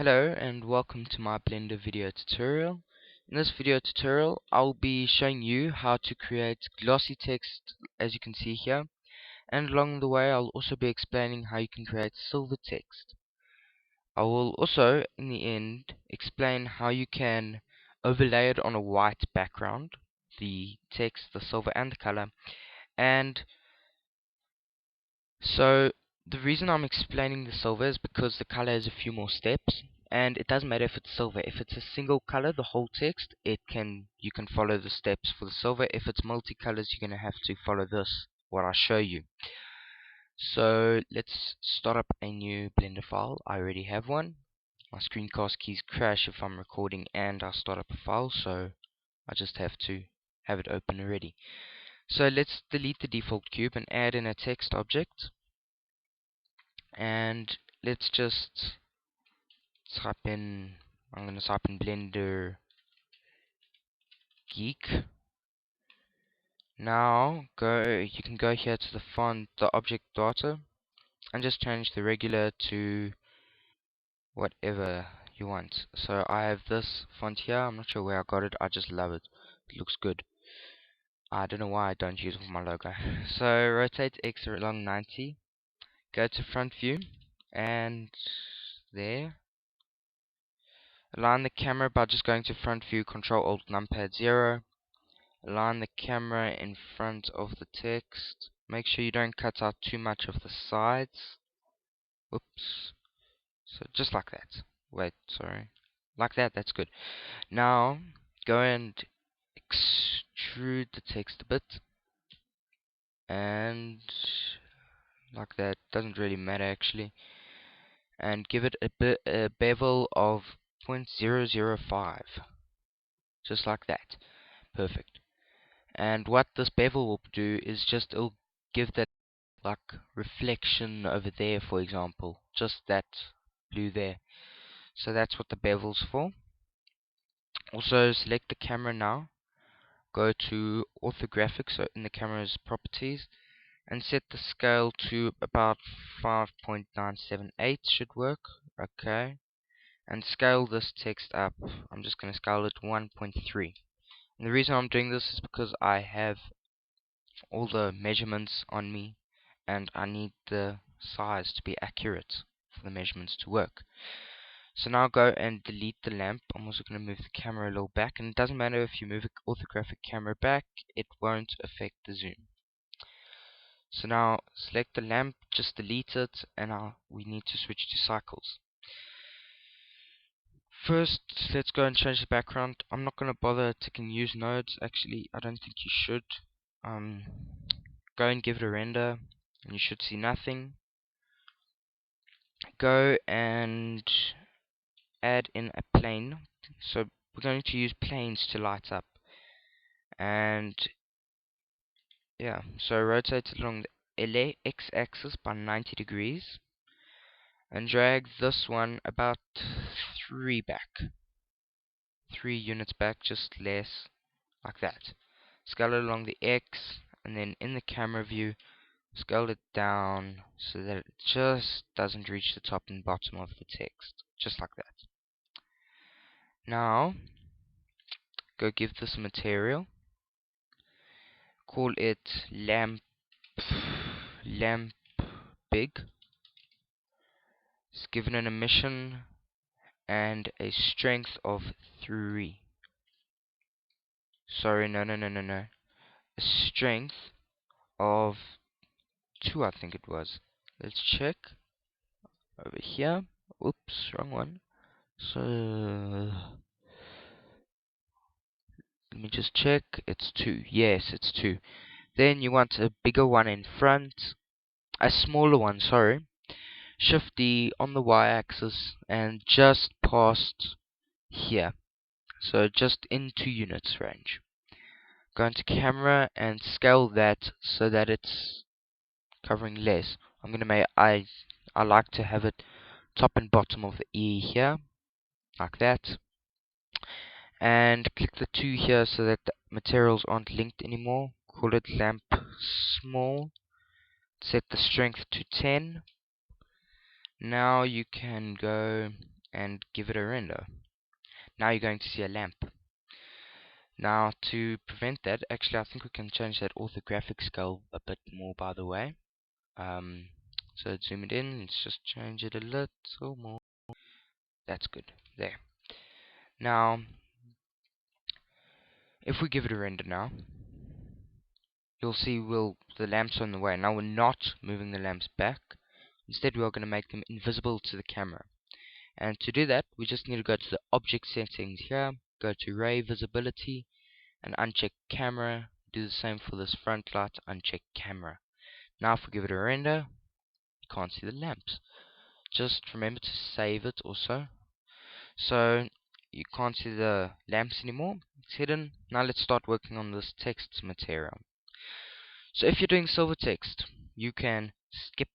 Hello and welcome to my Blender video tutorial. In this video tutorial I'll be showing you how to create glossy text as you can see here, and along the way I'll also be explaining how you can create silver text. I will also in the end explain how you can overlay it on a white background, the text, the silver and the color. And so the reason I'm explaining the silver is because the color has a few more steps, and it doesn't matter if it's silver. If it's a single color, the whole text, you can follow the steps for the silver. If it's multicolors, you're gonna have to follow this, what I show you. So let's start up a new Blender file. I already have one. My screencast keys crash if I'm recording and I start up a file, so I just have to have it open already. So let's delete the default cube and add in a text object. And let's just type in, I'm going to type in Blender Geek. Now you can go here to the font, the object data, and just change the regular to whatever you want. So I have this font here. I'm not sure where I got it. I just love it. It looks good. I don't know why I don't use it for my logo. So rotate X along 90. Go to front view, and there. Align the camera by just going to front view, Control Alt Numpad 0. Align the camera in front of the text. Make sure you don't cut out too much of the sides. Whoops. So just like that. Wait, sorry. Like that, that's good. Now, go and extrude the text a bit. And like that, doesn't really matter actually. And give it a bevel of 0.005. Just like that. Perfect. And what this bevel will do is just it'll give that like reflection over there, for example, just that blue there. So that's what the bevel's for. Also select the camera now, go to orthographic, so in the camera's properties, and set the scale to about 5.978 should work. Okay, and scale this text up. I'm just going to scale it to 1.3. And the reason I'm doing this is because I have all the measurements on me and I need the size to be accurate for the measurements to work. So now go and delete the lamp. I'm also going to move the camera a little back, and it doesn't matter if you move the orthographic camera back, it won't affect the zoom. So now select the lamp, just delete it, and now we need to switch to cycles. First, let's go and change the background. I'm not going to bother ticking use nodes. Actually, I don't think you should. Go and give it a render, and you should see nothing. Go and add in a plane. So we're going to use planes to light up. And yeah, so rotate it along the x-axis by 90 degrees. And drag this one about 3 units back, just less, like that. Scale it along the X, and then in the camera view, scale it down so that it just doesn't reach the top and bottom of the text, just like that. Now, go give this a material, call it lamp big. It's given an emission and a strength of 3. Sorry, no. A strength of 2, I think it was. Let's check over here. Oops, wrong one. So let me just check. It's 2. Yes, it's 2. Then you want a bigger one in front, a smaller one, sorry. Shift D on the y-axis and just past here. So just in 2 units range. Go into camera and scale that so that it's covering less. I'm gonna make I like to have it top and bottom of the E here, like that. And click the 2 here so that the materials aren't linked anymore. Call it lamp small. Set the strength to 10. Now you can go and give it a render. Now you're going to see a lamp. Now to prevent that, actually I think we can change that orthographic scale a bit more, by the way. So zoom it in, let's just change it a little more. That's good. There. Now, if we give it a render now, you'll see the lamps are on the way. Now we're not moving the lamps back. Instead, we are going to make them invisible to the camera. And to do that, we just need to go to the object settings here, go to ray visibility, and uncheck camera. Do the same for this front light, uncheck camera. Now if we give it a render, you can't see the lamps. Just remember to save it also. So you can't see the lamps anymore. It's hidden. Now let's start working on this text material. So if you're doing silver text, you can skip,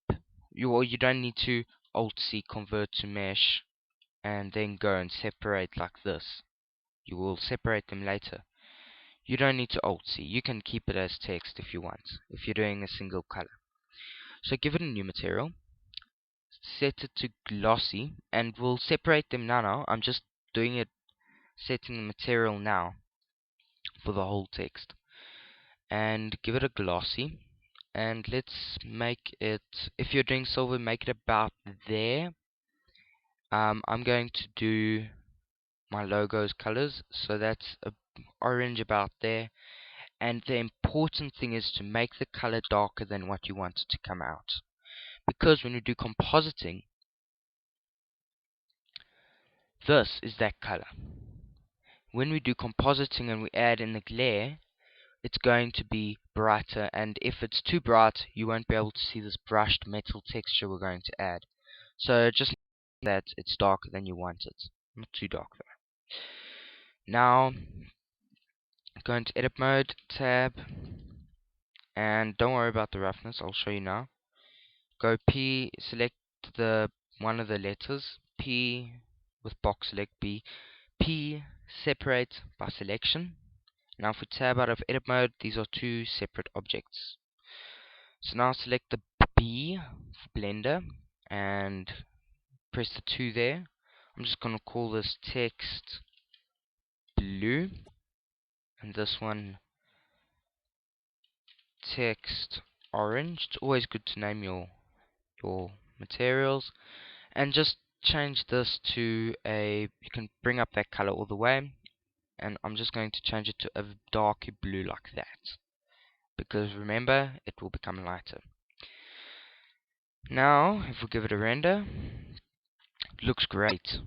you don't need to Alt-C convert to mesh and then go and separate like this. You will separate them later. You don't need to Alt-C. You can keep it as text if you want, if you're doing a single color. So give it a new material, set it to glossy, and we'll separate them now. I'm just doing it, setting the material now for the whole text. And give it a glossy. And let's make it, if you're doing silver, make it about there. I'm going to do my logo's colors, so that's a orange about there. And the important thing is to make the color darker than what you want it to come out, because when you do compositing, this is that color. When we do compositing and we add in the glare, it's going to be brighter, and if it's too bright, you won't be able to see this brushed metal texture we're going to add. So just that it's darker than you want it, not too dark though. Now go into edit mode, tab, and don't worry about the roughness, I'll show you now. Go P, select the one of the letters, P with box select B, P separate by selection. Now if we tab out of edit mode, these are two separate objects. So now select the B for blender and press the 2 there. I'm just going to call this text blue and this one text orange. It's always good to name your materials, and just change this to a, you can bring up that color all the way, and I'm just going to change it to a darker blue like that, because remember, it will become lighter. Now if we give it a render, it looks great,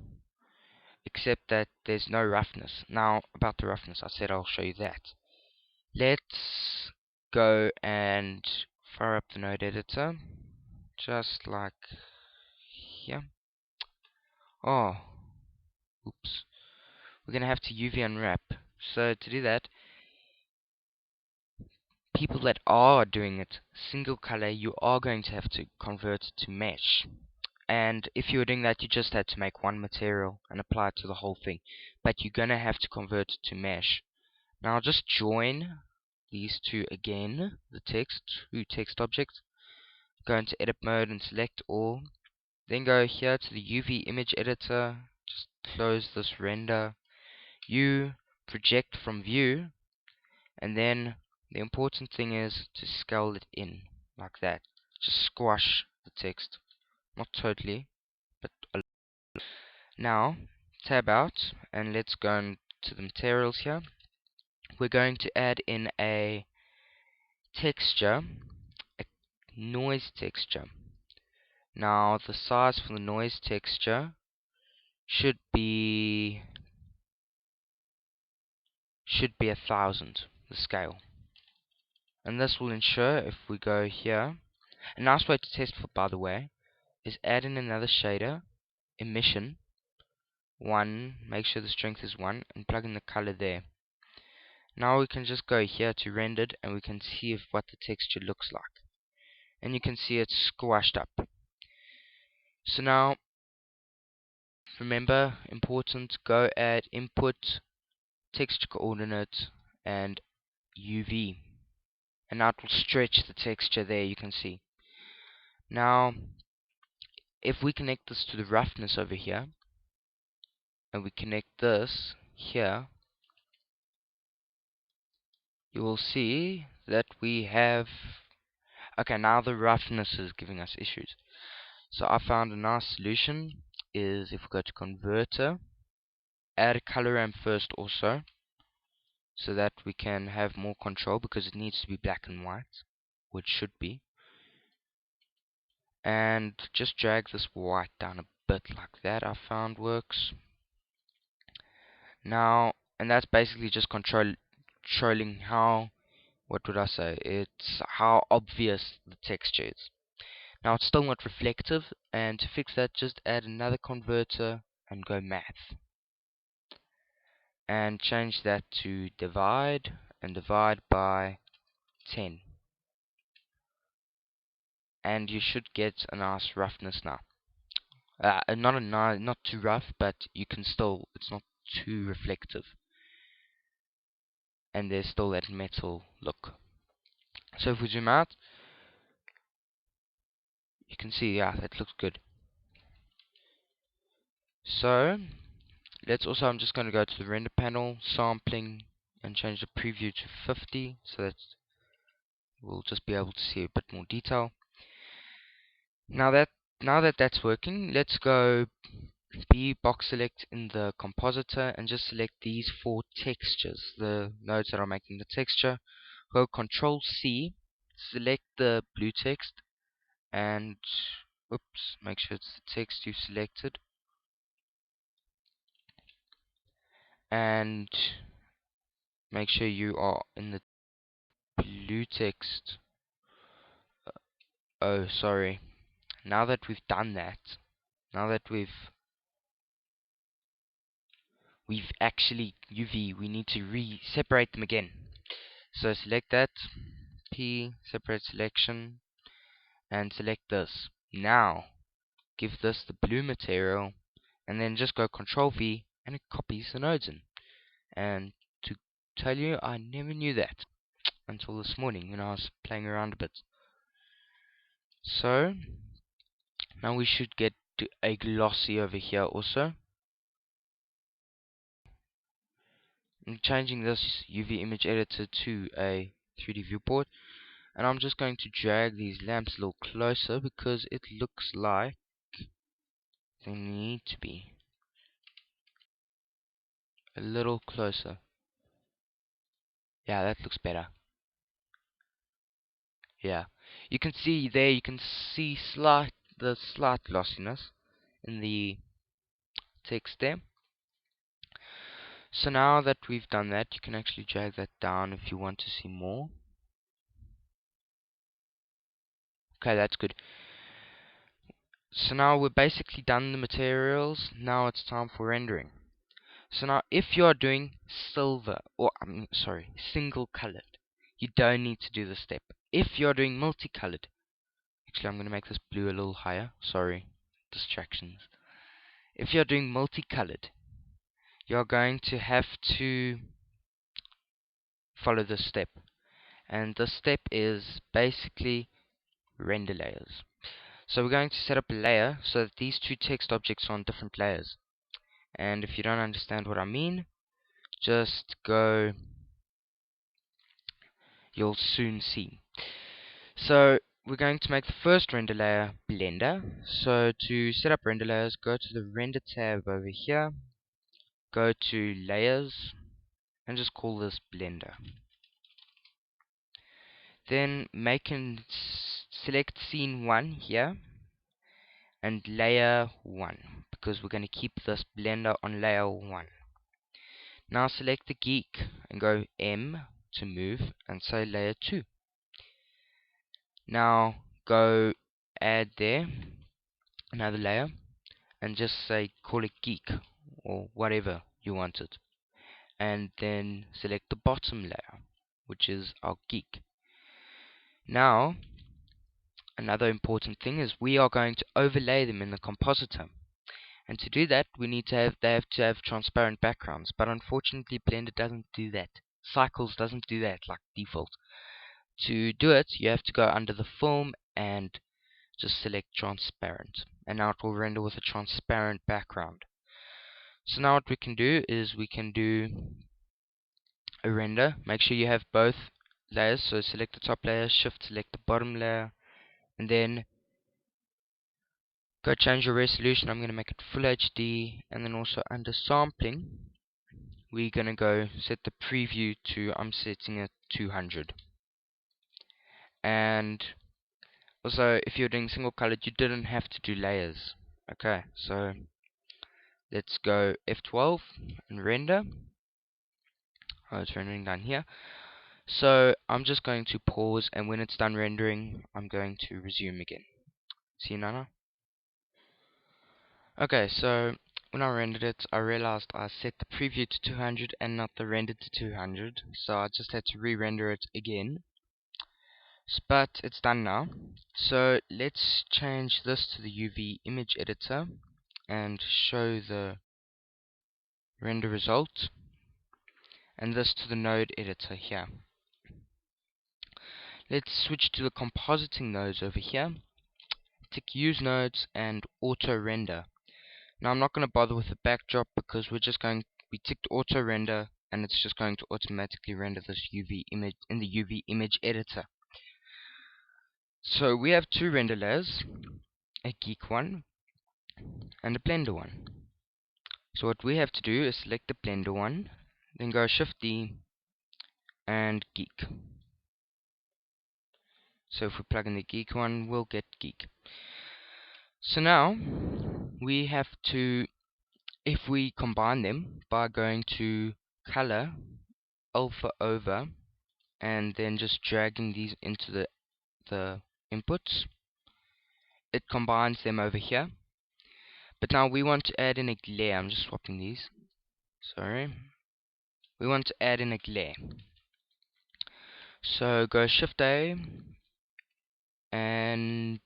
except that there's no roughness. Now about the roughness, I said I'll show you that. Let's go and fire up the node editor, just like here. Oh, oops. We're going to have to UV unwrap. So to do that, people that are doing it single color, you are going to have to convert it to mesh. And if you were doing that, you just had to make one material and apply it to the whole thing. But you're going to have to convert it to mesh. Now I'll just join these two again, the two text objects. Go into edit mode and select all. Then go here to the UV image editor. Just close this render. You project from view, and then the important thing is to scale it in like that. Just squash the text, not totally, but a little. Now tab out and let's go into the materials here. We're going to add in a texture, a noise texture. Now the size for the noise texture should be 1000, the scale. And this will ensure, if we go here, a nice way to test for, by the way, is add in another shader, emission 1, make sure the strength is 1, and plug in the color there. Now we can just go here to rendered, and we can see what the texture looks like. And you can see it's squashed up. So now, remember, important, go add input, texture coordinate, and UV. And now it will stretch the texture there, you can see. Now, if we connect this to the roughness over here, and we connect this here, you will see that we have... Okay, now the roughness is giving us issues. So I found a nice solution is if we go to converter, add a color ramp first also, so that we can have more control because it needs to be black and white, which should be. And just drag this white down a bit like that, I found works. Now, and that's basically just controlling how, what would I say, it's how obvious the texture is. Now it's still not reflective, and to fix that just add another converter and go math. And change that to divide, and divide by 10. And you should get a nice roughness now. Not too rough, but you can still, it's not too reflective. And there's still that metal look. So if we zoom out, you can see, yeah, that looks good. So let's also, I'm just going to go to the render panel, sampling, and change the preview to 50, so that we'll just be able to see a bit more detail. Now that that's working, let's go box select in the compositor and just select these 4 textures, the nodes that are making the texture. Go Control C, select the blue text, and oops, make sure it's the text you've selected, and make sure you are in the blue text. Oh, sorry. Now that we've done that, now that we've actually we need to separate them again. So select that, P, separate selection, and select this. Now, give this the blue material, and then just go Control V, and it copies the nodes in. And to tell you, I never knew that until this morning when I was playing around a bit. So, now we should get to a glossy over here also. I'm changing this UV image editor to a 3D viewport, and I'm just going to drag these lamps a little closer because it looks like they need to be a little closer. Yeah, that looks better. Yeah, you can see there, you can see the slight glossiness in the text there. So now that we've done that, you can actually drag that down if you want to see more. Okay, that's good. So now we're basically done the materials. Now it's time for rendering. So now if you are doing silver, or single colored, you don't need to do this step. If you're doing multicolored, actually I'm going to make this blue a little higher, sorry, distractions. If you're doing multicolored, you're going to have to follow this step. And this step is basically render layers. So we're going to set up a layer so that these 2 text objects are on different layers. And if you don't understand what I mean, just go, you'll soon see. So we're going to make the first render layer Blender. So to set up render layers, go to the render tab over here, go to layers, and just call this Blender. Then select scene 1 here and layer 1, because we're going to keep this Blender on layer 1. Now select the geek and go M to move and say layer 2. Now go add there another layer and just say call it geek or whatever you want it. And then select the bottom layer, which is our geek. Now another important thing is we are going to overlay them in the compositor. And to do that, they have to have transparent backgrounds. But unfortunately, Blender doesn't do that. Cycles doesn't do that like default. To do it, you have to go under the film and just select transparent. And now it will render with a transparent background. So now what we can do is we can do a render. Make sure you have both layers, so select the top layer, shift select the bottom layer, and then go change your resolution. I'm going to make it full HD, and then also under sampling we're going to go set the preview to, I'm setting it 200. And also if you're doing single colored you didn't have to do layers. Okay, so let's go F12 and render. Oh, it's rendering down here. So I'm just going to pause, and when it's done rendering I'm going to resume again. See you, Nana? Okay, so when I rendered it, I realized I set the preview to 200 and not the render to 200, so I just had to re-render it again. But it's done now. So let's change this to the UV image editor and show the render result, and this to the node editor here. Let's switch to the compositing nodes over here. Tick use nodes and auto render. Now I'm not going to bother with the backdrop because we ticked auto render and it's just going to automatically render this UV image in the UV image editor. So we have two render layers, a geek one and a blender one. So what we have to do is select the blender one, then go shift D and geek. So if we plug in the geek one, we'll get geek. So now we have to, if we combine them by going to color, alpha over, and then just dragging these into the inputs, it combines them over here. But now we want to add in a glare. I'm just swapping these. Sorry. We want to add in a glare. So go shift A and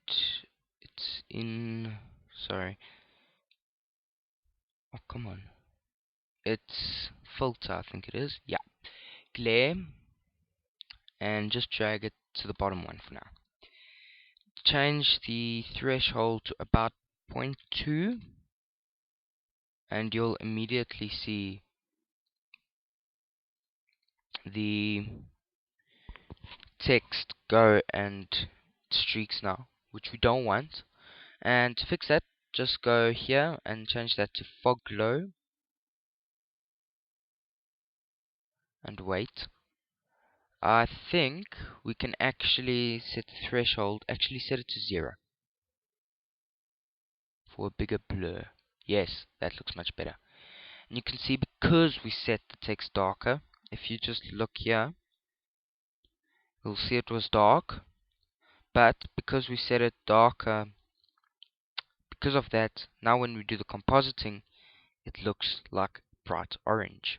it's in, sorry. Oh, come on. It's filter, I think it is. Yeah. Glare, and just drag it to the bottom one for now. Change the threshold to about 0.2 and you'll immediately see the text go and streaks now, which we don't want. And to fix that, just go here and change that to fog glow and wait. I think we can actually set the threshold, actually set it to 0 for a bigger blur. Yes, that looks much better. And you can see because we set the text darker, if you just look here, you'll see it was dark, but because we set it darker, because of that, now when we do the compositing, it looks like bright orange.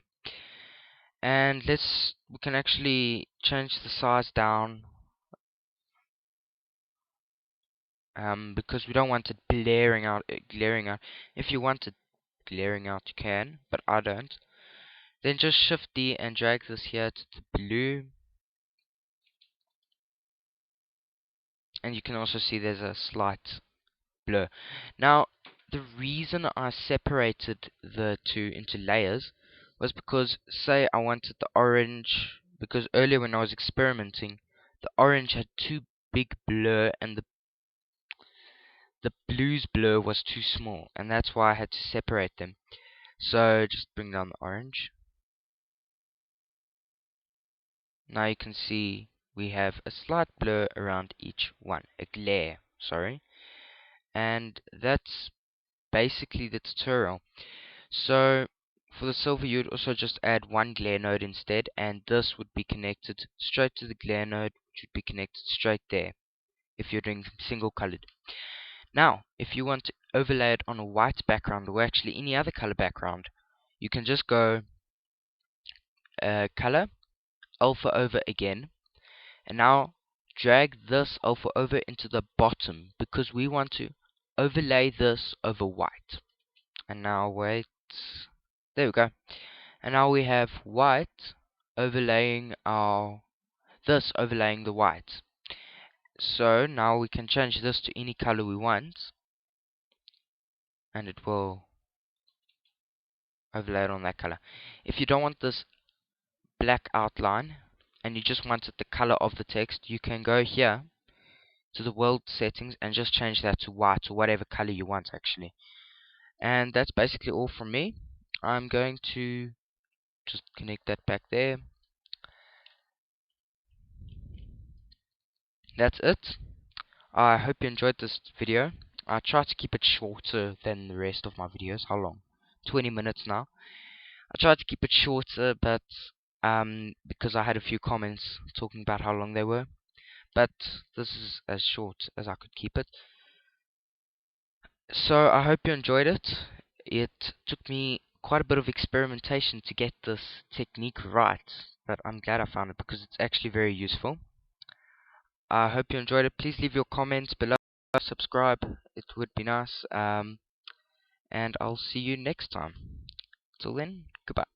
And we can actually change the size down, because we don't want it glaring out. If you want it glaring out, you can, but I don't. Then just shift D and drag this here to the blue, and you can also see there's a slight blur. Now, the reason I separated the two into layers was because, say I wanted the orange, because earlier when I was experimenting, the orange had too big blur and the blue's blur was too small, and that's why I had to separate them. So just bring down the orange. Now you can see we have a slight blur around each one, a glare, sorry. And that's basically the tutorial. So for the silver you'd also just add one glare node instead, and this would be connected straight to the glare node, which would be connected straight there if you're doing single colored. Now if you want to overlay it on a white background or actually any other color background, you can just go color, alpha over again, and now drag this alpha over into the bottom because we want to overlay this over white. And now wait, there we go. And now we have white overlaying overlaying the white. So now we can change this to any color we want, and it will overlay it on that color. If you don't want this black outline and you just wanted the color of the text, you can go here to the world settings and just change that to white or whatever color you want actually. And that's basically all from me. I'm going to just connect that back there. That's it. I hope you enjoyed this video. I try to keep it shorter than the rest of my videos. How long? 20 minutes now. I tried to keep it shorter, but because I had a few comments talking about how long they were. But this is as short as I could keep it. So I hope you enjoyed it. It took me quite a bit of experimentation to get this technique right, but I'm glad I found it because it's actually very useful. I hope you enjoyed it. Please leave your comments below, subscribe, it would be nice. And I'll see you next time. Till then, goodbye.